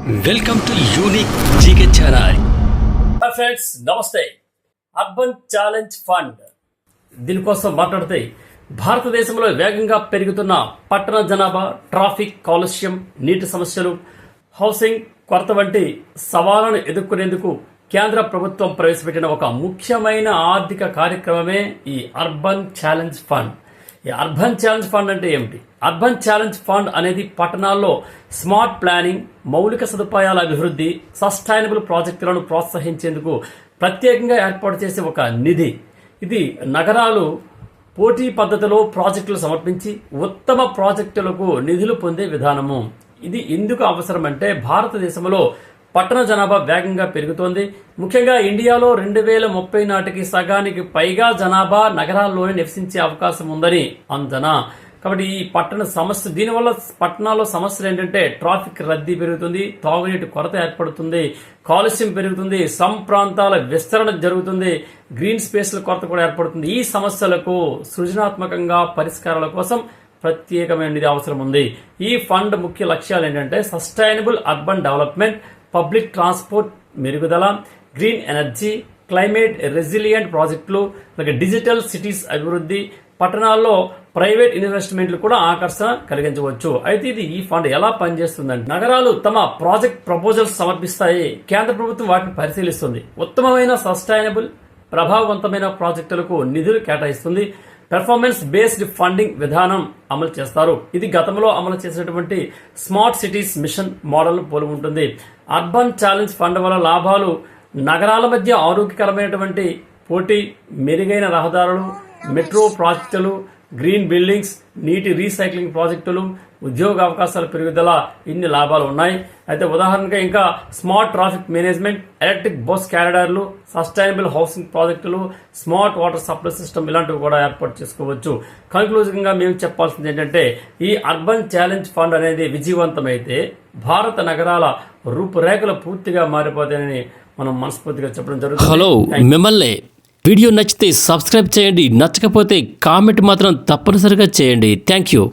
Welcome to unique GK channel. Friends నమస్తే. Urban challenge fund దీనికోసం మాట్లాడితే భారతదేశంలో వేగంగా పెరుగుతున్న పట్టణ జనాభా, ట్రాఫిక్ కాలుష్యం, నీటి సమస్యలు, హౌసింగ్ కొరత వంటి సవాళ్లను ఎదుర్కొనేందుకు కేంద్ర ప్రభుత్వం ప్రవేశపెట్టిన ఒక ముఖ్యమైన ఆర్థిక కార్యక్రమమే ఈ అర్బన్ ఛాలెంజ్ ఫండ్. ఈ అర్బన్ ఛాలెంజ్ ఫండ్ అంటే ఏమిటి? అర్బన్ ఛాలెంజ్ ఫండ్ అనేది పట్టణాల్లో స్మార్ట్ ప్లానింగ్, మౌలిక సదుపాయాల అభివృద్ధి, సస్టైనబుల్ ప్రాజెక్టులను ప్రోత్సహించేందుకు ప్రత్యేకంగా ఏర్పాటు చేసే ఒక నిధి. ఇది నగరాలు పోటీ పద్ధతిలో ప్రాజెక్టులు సమర్పించి ఉత్తమ ప్రాజెక్టులకు నిధులు పొందే విధానము. ఇది ఎందుకు అవసరం అంటే భారతదేశంలో పట్టణ జనాభా వేగంగా పెరుగుతోంది. ముఖ్యంగా ఇండియాలో 2030 నాటికి సగానికి పైగా జనాభా నగరాల్లోనే నివసించే అవకాశం ఉందని అంచనా. కాబట్టి ఈ పట్టణ సమస్య, దీనివల్ల పట్టణాల్లో సమస్యలు ఏంటంటే ట్రాఫిక్ రద్దీ పెరుగుతుంది, తాగునీటి కొరత ఏర్పడుతుంది, కాలుష్యం పెరుగుతుంది, సమ్ ప్రాంతాల విస్తరణ జరుగుతుంది, గ్రీన్ స్పేస్ల కొరత కూడా ఏర్పడుతుంది. ఈ సమస్యలకు సృజనాత్మకంగా పరిష్కారాల కోసం ప్రత్యేకమైన నిధి అవసరం ఉంది. ఈ ఫండ్ ముఖ్య లక్ష్యాలు ఏంటంటే sustainable urban development, public transport మెరుగుదల, గ్రీన్ ఎనర్జీ, క్లైమేట్ రెసిలియంట్ ప్రాజెక్టులు, డిజిటల్ సిటీస్ అభివృద్ధి, పట్టణాల్లో ప్రైవేట్ ఇన్వెస్ట్మెంట్లు కూడా ఆకర్షణ కలిగించవచ్చు. అయితే ఈ ఫండ్ ఎలా పనిచేస్తుందంటే నగరాలు తమ ప్రాజెక్ట్ ప్రపోజల్స్ సమర్పిస్తాయి, కేంద్ర ప్రభుత్వం వాటిని పరిశీలిస్తుంది, ఉత్తమమైన సస్టైనబుల్ ప్రభావవంతమైన ప్రాజెక్టులకు నిధులు కేటాయిస్తుంది, పెర్ఫార్మెన్స్ బేస్డ్ ఫండింగ్ విధానం అమలు చేస్తారు. ఇది గతంలో అమలు చేసినటువంటి స్మార్ట్ సిటీస్ మిషన్ మోడల్ పోలి ఉంటుంది. అర్బన్ ఛాలెంజ్ ఫండ్ వల్ల లాభాలు నగరాల మధ్య ఆరోగ్యకరమైనటువంటి పోటీ, మెరుగైన రహదారులు, మెట్రో ప్రాజెక్టులు, గ్రీన్ బిల్డింగ్స్, నీటి రీసైక్లింగ్ ప్రాజెక్టులు, ఉద్యోగ అవకాశాల పెరుగుదల, ఇన్ని లాభాలు ఉన్నాయి. అయితే ఉదాహరణగా ఇంకా smart traffic management, electric bus క్యారిడార్లు, సస్టైనబుల్ హౌసింగ్ ప్రాజెక్టులు, స్మార్ట్ వాటర్ సప్లై సిస్టమ్ ఇలాంటివి కూడా ఏర్పాటు చేసుకోవచ్చు. కన్క్లూజివ్గా మేము చెప్పాల్సింది ఏంటంటే ఈ అర్బన్ ఛాలెంజ్ ఫండ్ అనేది విజయవంతమైతే భారత నగరాల రూపురేఖలు పూర్తిగా మారిపోతాయని మనం మనస్ఫూర్తిగా చెప్పడం జరుగుతుంది. హలో, మిమ్మల్ని వీడియో నచ్చితే సబ్స్క్రైబ్ చేయండి, నచ్చకపోతే కామెంట్ మాత్రం తప్పనిసరిగా చేయండి. Thank you.